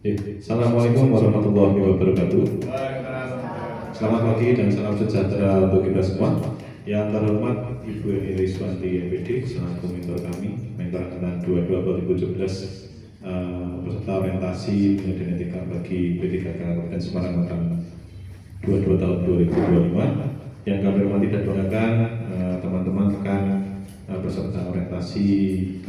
Assalamualaikum warahmatullahi wabarakatuh. Selamat pagi dan salam sejahtera untuk kita semua. Yang terhormat Ibu Eni Riswanti MPD selaku mentor kami, mentor angkatan 22 2017, peserta orientasi pendidikan etika bagi P3K Kabupaten Semarang angkatan 22 tahun 2025. Yang kami hormati dan banggakan teman-teman rekan peserta orientasi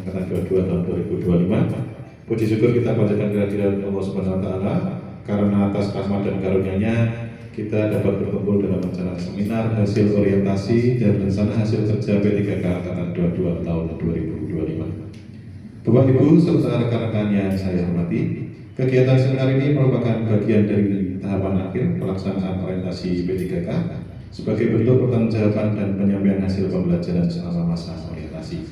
angkatan 22 tahun 2025. Puji syukur kita panjatkan kehadiran Allah Subhanahu wa taala karena atas rahmat dan karunia-Nya kita dapat berkumpul dalam acara seminar hasil orientasi dan rencana hasil kerja P3K angkatan 22 tahun 2025. Bapak Ibu serta rekan-rekan yang saya hormati, kegiatan seminar ini merupakan bagian dari tahapan akhir pelaksanaan orientasi P3K sebagai bentuk pertanggungjawaban dan penyampaian hasil pembelajaran selama masa orientasi.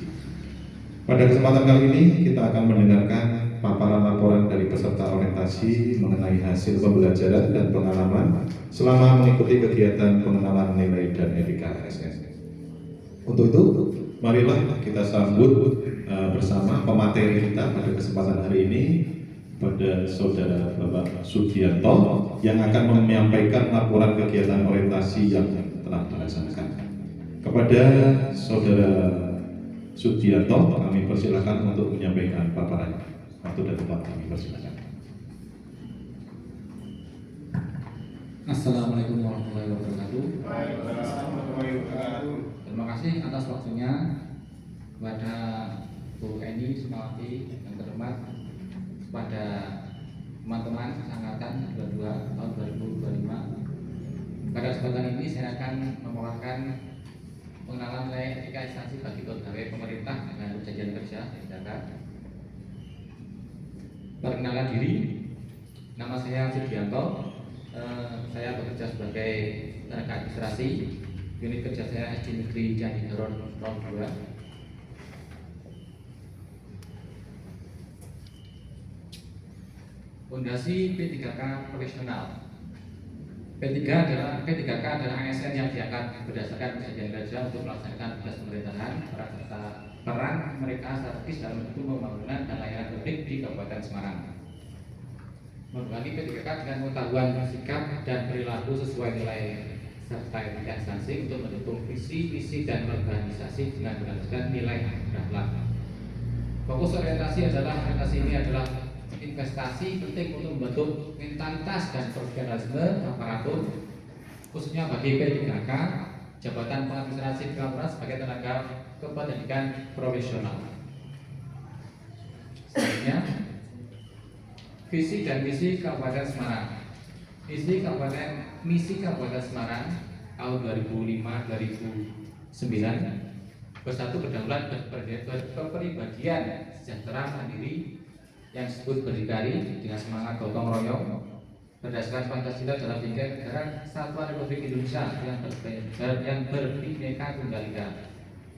Pada kesempatan kali ini kita akan mendengarkan paparan laporan dari peserta orientasi mengenai hasil pembelajaran dan pengalaman selama mengikuti kegiatan pengenalan nilai dan etika ASN. Untuk itu, marilah kita sambut bersama pemateri kita pada kesempatan hari ini, pada Saudara Bapak Sugianto yang akan menyampaikan laporan kegiatan orientasi yang telah dilaksanakan. Kepada Saudara Sugianto, kami persilakan untuk menyampaikan paparannya. Waktu dan tempat kami persilakan. Assalamualaikum warahmatullahi wabarakatuh. Terima kasih atas waktunya kepada Bu Eni Riswanti yang terhormat, kepada teman-teman angkatan 22 tahun 2025. Pada kesempatan ini saya akan memaparkan pengenalan nilai etika instansi bagi pegawai pemerintah dengan perjanjian kerja Jakarta. Perkenalan diri, nama saya Sugianto. Saya bekerja sebagai tenaga administrasi. Unit kerja saya SD Negeri Candi Daron 02. Fondasi P3K profesional. P3K adalah ASN yang diangkat berdasarkan perjanjian kerja untuk melaksanakan tugas pemerintahan. Peran mereka strategis dalam bentuk pembangunan dan layanan publik di Kabupaten Semarang. Membagi P3K dengan pengetahuan sikap dan perilaku sesuai nilai serta etika instansi untuk mendukung visi dan organisasi dengan berdasarkan nilai akhlak. Fokus orientasi ini adalah investasi penting untuk membentuk mentalitas dan profesionalisme aparatur, khususnya bagi P3K, jabatan pengadministrasi Kabupaten sebagai tenaga kependidikan profesional. Selanjutnya, visi dan misi Kabupaten Semarang. Misi Kabupaten Semarang tahun 2005-2009 bersatu berdaulat berkepribadian sejahtera mandiri yang disebut berdikari dengan semangat gotong royong berdasarkan Pancasila dalam tingkat negara Kesatuan Republik Indonesia yang berbhinneka tunggal ika.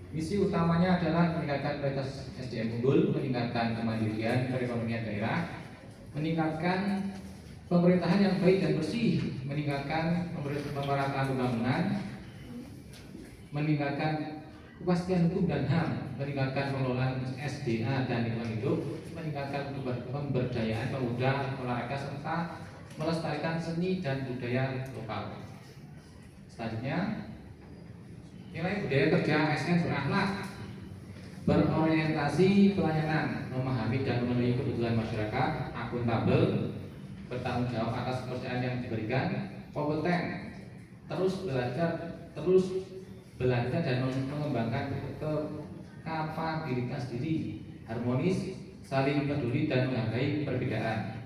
Misi utamanya adalah meningkatkan kualitas SDM unggul, meningkatkan kemandirian perekonomian daerah, meningkatkan pemerintahan yang baik dan bersih, meningkatkan pemerataan pembangunan, meningkatkan kepastian hukum dan HAM, meningkatkan pengelolaan SDA dan lingkungan hidup, meningkatkan pemberdayaan pemuda, olahraga serta melestarikan seni dan budaya lokal. Selanjutnya, nilai budaya kerja ASN berakhlak, berorientasi pelayanan, memahami dan memenuhi kebutuhan masyarakat, akuntabel, bertanggung jawab atas pekerjaan yang diberikan, kompeten, terus belajar dan mengembangkan kapabilitas diri, harmonis, saling peduli dan menghargai perbedaan,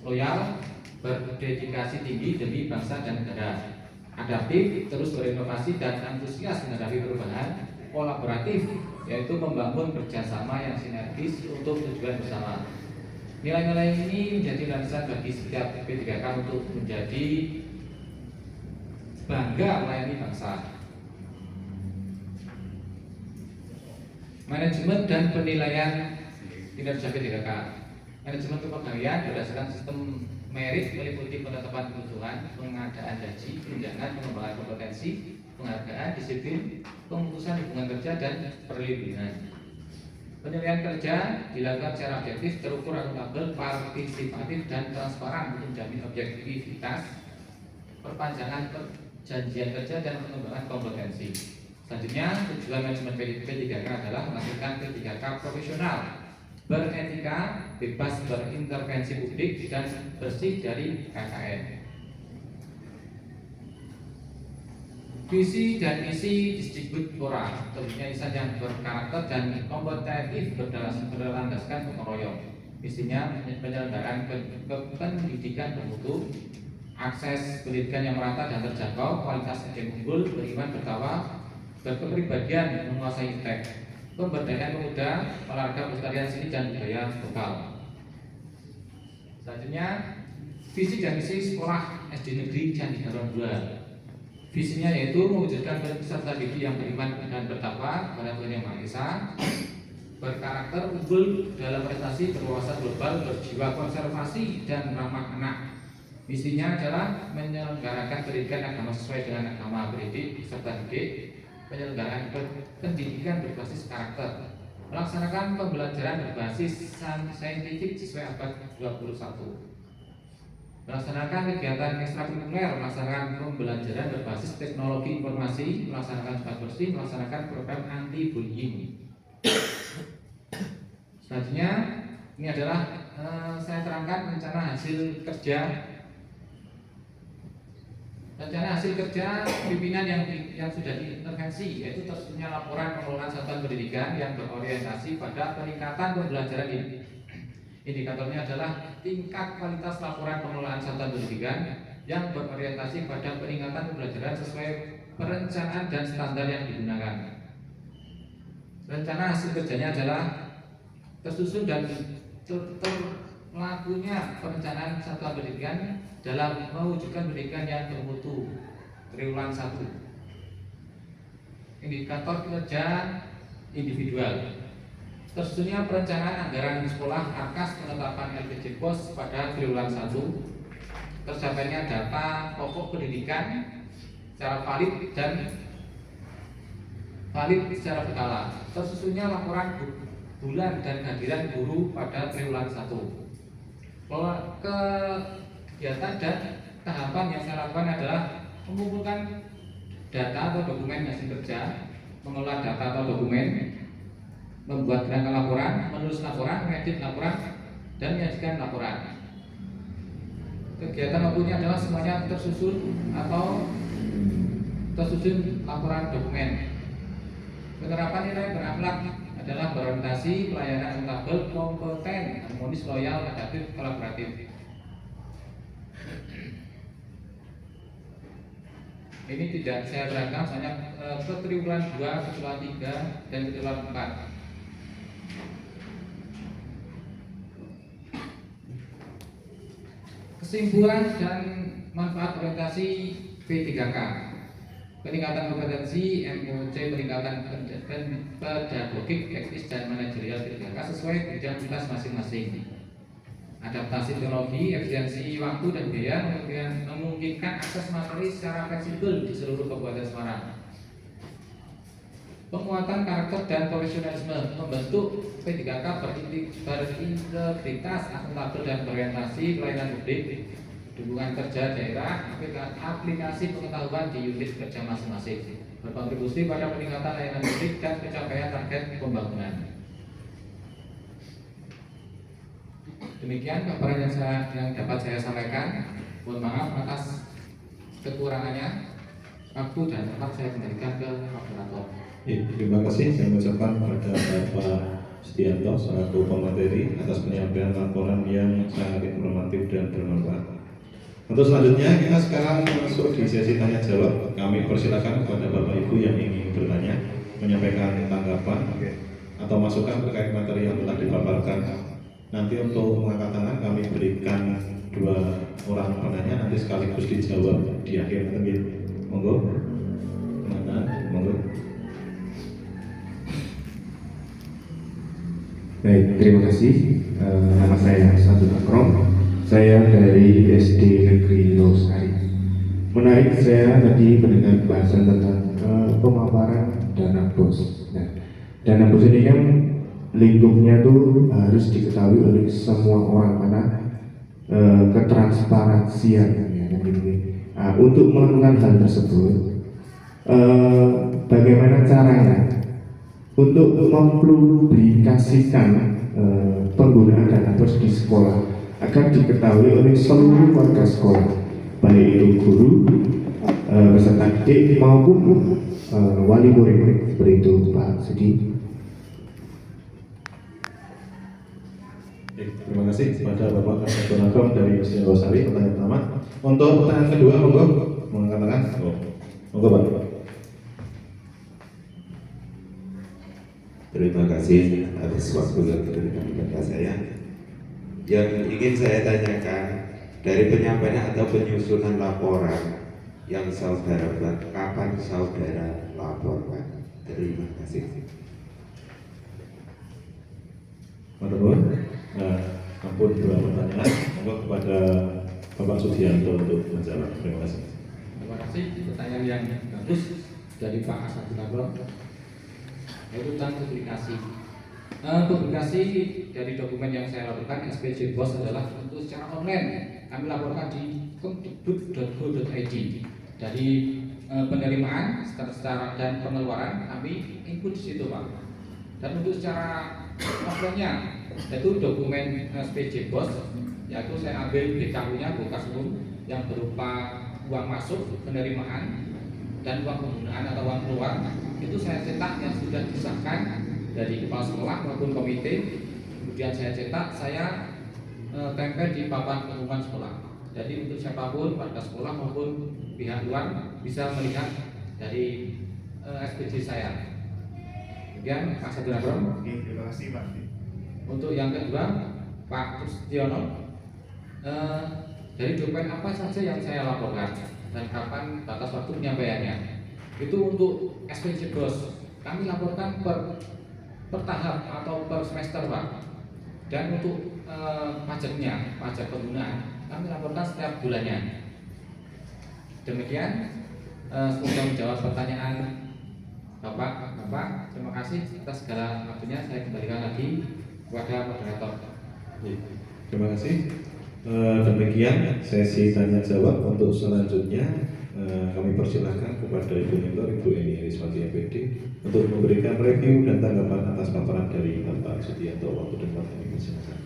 loyal, berdedikasi tinggi demi bangsa dan negara, adaptif, terus berinovasi dan antusias menghadapi perubahan, kolaboratif, yaitu membangun kerjasama yang sinergis untuk tujuan bersama. Nilai-nilai ini menjadi landasan bagi setiap P3K untuk menjadi bangga melayani bangsa. Manajemen dan penilaian kinerja P3K. Manajemen kepegawaian berdasarkan sistem merit meliputi penetapan kebutuhan, pengadaan gaji, tunjangan, pengembangan kompetensi, penghargaan, disiplin, pemutusan hubungan kerja dan perlindungan. Penilaian kerja dilakukan secara objektif, terukur, akuntabel, partisipatif, dan transparan untuk menjamin objektivitas, perpanjangan perjanjian kerja, dan pengembangan kompetensi. Selanjutnya, tujuan manajemen P3K adalah menghasilkan P3K profesional, beretika, bebas berintervensi publik, dan bersih dari KKN. Visi dan misi distributora, tentunya insan yang berkarakter dan kompetitif berlandaskan gotong royong. Misinya penyelenggaraan pendidikan bermutu, akses pendidikan yang merata dan terjangkau, kualitas SDM unggul, beriman, bertakwa, berkepribadian, menguasai teks, pemberdayaan pemuda, olahraga, pelestarian seni dan budaya lokal. Selanjutnya, visi dan misi sekolah SD Negeri Candi Daron 2. Visinya yaitu mewujudkan peserta didik yang beriman dan bertakwa kepada Tuhan Yang Maha Esa, berkarakter unggul dalam prestasi, berwawasan global, berjiwa konservasi, dan ramah anak. Misinya adalah menyelenggarakan pendidikan agama sesuai dengan agama pendidik peserta didik, penyelenggaraan pendidikan berbasis karakter, melaksanakan pembelajaran berbasis saintifik sesuai abad 21. Melaksanakan kegiatan ekstrakurikuler, melaksanakan pembelajaran berbasis teknologi informasi, melaksanakan sekolah bersih, melaksanakan program anti bullying. Selanjutnya, ini adalah saya terangkan rencana hasil kerja. Rencana hasil kerja pimpinan yang sudah diintervensi, yaitu tersusunnya laporan pengelolaan satuan pendidikan yang berorientasi pada peningkatan pembelajaran ini. Indikatornya adalah tingkat kualitas laporan pengelolaan satuan pendidikan yang berorientasi pada peningkatan pembelajaran sesuai perencanaan dan standar yang digunakan. Rencana hasil kerjanya adalah tersusun dan terlakunya perencanaan satuan pendidikan dalam mewujudkan pendidikan yang bermutu. Triwulan 1. Indikator kinerja individual. Tersusunnya perencanaan anggaran sekolah atas penetapan LPJ POS pada triwulan 1. Tercapainya data pokok pendidikan secara valid secara berkala. Tersusunnya laporan bulan dan kehadiran guru pada triwulan 1. Kegiatan dan tahapan yang saya lakukan adalah mengumpulkan data atau dokumen hasil kerja, mengolah data atau dokumen, membuat kerangka laporan, menulis laporan, mengedit laporan, dan menyajikan laporan. Kegiatan waktunya adalah semuanya tersusun atau tersusun laporan dokumen. Penerapan nilai berakhlak adalah berorientasi, pelayanan akuntabel, kompeten, harmonis, loyal, adaptif, kolaboratif. Ini tidak saya terangkan, hanya ke triwulan 2, ke triwulan 3, dan ke triwulan 4. Kesimpulan dan manfaat orientasi P3K. Peningkatan kompetensi MOC, peningkatan pedagogik, teknis, dan manajerial P3K sesuai bidang tugas masing-masing. Adaptasi teknologi, efisiensi waktu dan biaya, memungkinkan akses materi secara fleksibel di seluruh Kabupaten Semarang. Penguatan karakter dan profesionalisme, membentuk P3K berintegritas, akuntabel, dan berorientasi pelayanan publik, dukungan kerja daerah, aplikasi pengetahuan di unit kerja masing-masing, berkontribusi pada peningkatan layanan publik dan pencapaian target pembangunan. Demikian paparan yang dapat saya sampaikan. Mohon maaf atas kekurangannya. Waktu dan tempat saya kembalikan ke moderator. Terima kasih saya ucapkan kepada Bapak Setianto selaku pemateri atas penyampaian laporan yang sangat informatif dan bermanfaat. Untuk selanjutnya kita sekarang masuk di sesi tanya jawab. Kami persilakan kepada Bapak Ibu yang ingin bertanya, menyampaikan tanggapan atau masukan terkait materi yang telah dipaparkan. Nanti untuk mengangkat tangan kami berikan 2 orang penanya, nanti sekaligus dijawab di akhir. Monggo. Monggo. Baik, terima kasih. Nama saya Sadul Akrom. Saya dari SD Negeri Losari. Menarik saya tadi mendengar bahasan tentang pemaparan dana BOS. Nah, dana BOS ini kan lingkupnya tuh harus diketahui oleh semua orang karena ketransparansian ya kan gitu. Untuk melakukan hal tersebut, bagaimana caranya untuk mempublikasikan penggunaan Dataverse di sekolah agar diketahui oleh seluruh warga sekolah, baik itu guru, peserta didik maupun wali murid. Seperti itu Pak Sudi. Terima kasih kepada Bapak Kasat Agrom dari SD Losari. Pertanyaan pertama. Untuk pertanyaan kedua, monggo mengangkat tangan. Monggo Pak. Terima kasih atas waktu yang diberikan kepada saya. Yang ingin saya tanyakan, dari penyampaian atau penyusunan laporan yang saudara buat, kapan saudara laporkan? Terima kasih. Matur ampun dua pertanyaan. Monggo kepada Bapak Sugianto untuk menjawab. Terima kasih. Terima kasih, pertanyaan yang bagus dari Pak Kasat Agrom. Yaitu tentang publikasi. Publikasi dari dokumen yang saya lakukan SPJ BOS adalah untuk secara online. Kami laporkan di kemdikbud.go.id. Dari penerimaan secara dan pengeluaran kami input di situ Pak. Dan untuk secara offline-nya, yaitu dokumen SPJ BOS, yaitu saya ambil BKU-nya bekas umum yang berupa uang masuk, penerimaan, dan uang penggunaan atau uang keluar. Itu saya cetak yang sudah disahkan dari kepala sekolah maupun komite. Kemudian saya cetak, saya tempel di papan pengumuman sekolah. Jadi untuk siapapun warga sekolah maupun pihak luar bisa melihat dari SPJ saya. Kemudian Pak Kasat Agrom. Terima kasih Pak. Untuk yang kedua Pak Kustiono, dari dokumen apa saja yang saya laporkan dan kapan batas waktu penyampaiannya? Itu untuk SPJ BOS kami laporkan per tahap atau per semester Pak. Dan untuk pajaknya, pajak penggunaan, kami laporkan setiap bulannya. Demikian, semoga menjawab pertanyaan Bapak. Terima kasih atas segala waktunya. Saya kembalikan lagi kepada moderator. Terima kasih. Demikian sesi tanya jawab. Untuk selanjutnya kami persilahkan kepada Ibu Mentor, Ibu Eni Rismati MPD untuk memberikan review dan tanggapan atas paparan dari Bapak Sugianto. Waktu dan tempat kami persilahkan.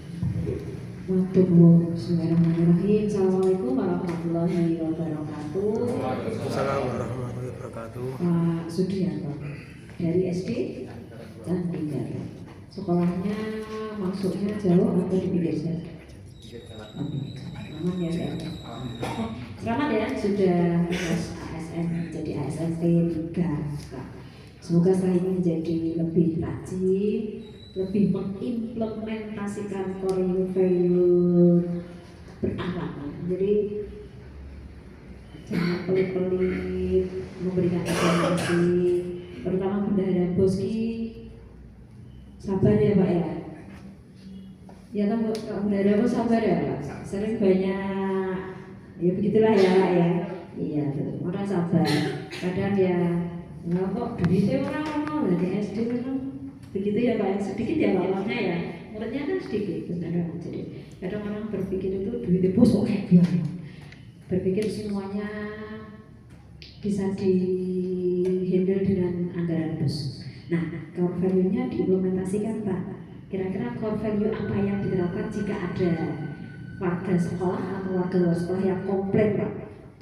Bismillahirrahmanirrahim. Assalamualaikum warahmatullahi wabarakatuh. Waalaikumsalam warahmatullahi wabarakatuh. Pak Sugianto dari SD Candika. Sekolahnya masuknya jauh atau di pinggir jalan? Selamat ya, selamat ya, sudah ASN jadi ASN P3. Semoga setelah ini menjadi lebih rajin, lebih mengimplementasikan core value berakhlak. Jadi jangan pelit-pelit memberikan informasi, terutama bendahara Boski. Sabar ya Pak ya. Ya kan bendahara Bos sabar ya Pak. Sering banyak ya begitulah ya Pak ya. Iya betul. Orang sabar. Kadang ya nggak kok duitnya orang dari SD kan begitu ya Pak, sedikit ya lawannya ya, muridnya kan sedikit benar. Jadi kadang orang berpikir itu duitnya bos kok kayak gimana, berpikir semuanya bisa di handle dengan anggaran bos. Nah, core value-nya diimplementasikan Pak. Kira-kira core value apa yang diterapkan jika ada warga sekolah atau warga luar sekolah yang komplain Pak,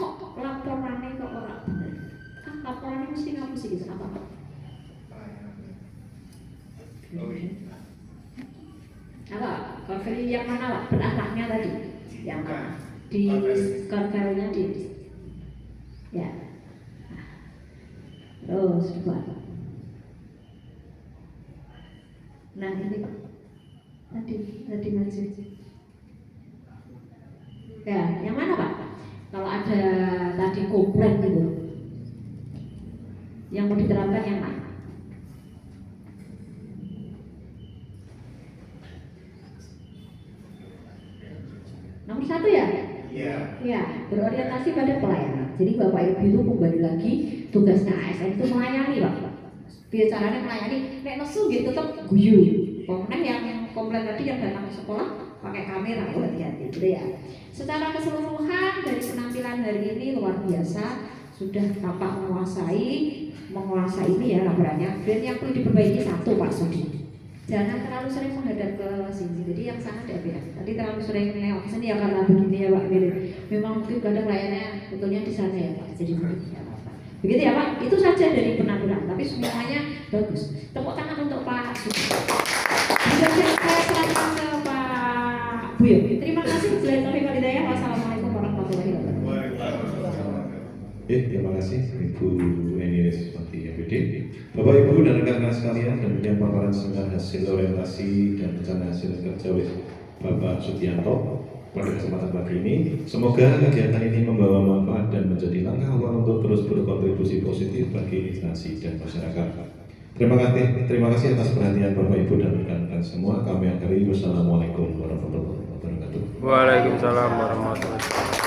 kok laporannya kok orang benar, kan laporannya mesti ngapain sih gitu apa Pak? Apa? Core value yang mana Pak? Berakhlaknya tadi? Yang mana? Di core value-nya di ya. Terus buat Pak. Nah ini Pak. Tadi maju. Ya, yang mana Pak? Kalau ada tadi komplain gitu, yang mau diterapkan yang mana? Nomor 1 ya? Iya. Ya, berorientasi pada pelayanan. Jadi Bapak Ibu itu kembali lagi tugasnya ASN itu melayani Pak. Biar caranya melayani, nek nesu gitu tetap guyu. Kemudian yang komplain tadi yang datang ke sekolah pakai kamera, hati-hati gitu ya. Secara keseluruhan dari penampilan hari ini luar biasa, sudah Bapak menguasai ini ya laporannya. Dan yang perlu diperbaiki satu Pak Sudi, jangan terlalu sering menghadap ke sini. Jadi yang sana ada ya. Tadi terlalu sering nengok ke sini ya karena begini ya Pak. Memang mungkin kadang layarnya betulnya di sana ya Pak. Jadi begitu ya Pak. Begitu ya Pak. Itu saja dari penampilan. Tapi semuanya bagus. Tepuk tangan untuk Pak Sudi. Saya serahkan ke Pak Buyo. Terima kasih. Wassalamualaikum warahmatullahi wabarakatuh. Terima kasih Ibu Eni Susanti MPD. Bapak Ibu dan rekan-rekan sekalian, demikian paparan dengan hasil orientasi dan rencana hasil kerja oleh Bapak Sudianto pada kesempatan pagi ini. Semoga kegiatan ini membawa manfaat dan menjadi langkah awal untuk terus berkontribusi positif bagi instansi dan masyarakat. Terima kasih atas perhatian Bapak Ibu dan rekan-rekan semua. Kami akhiri. Wassalamualaikum warahmatullahi wabarakatuh. Waalaikumsalam warahmatullahi wabarakatuh.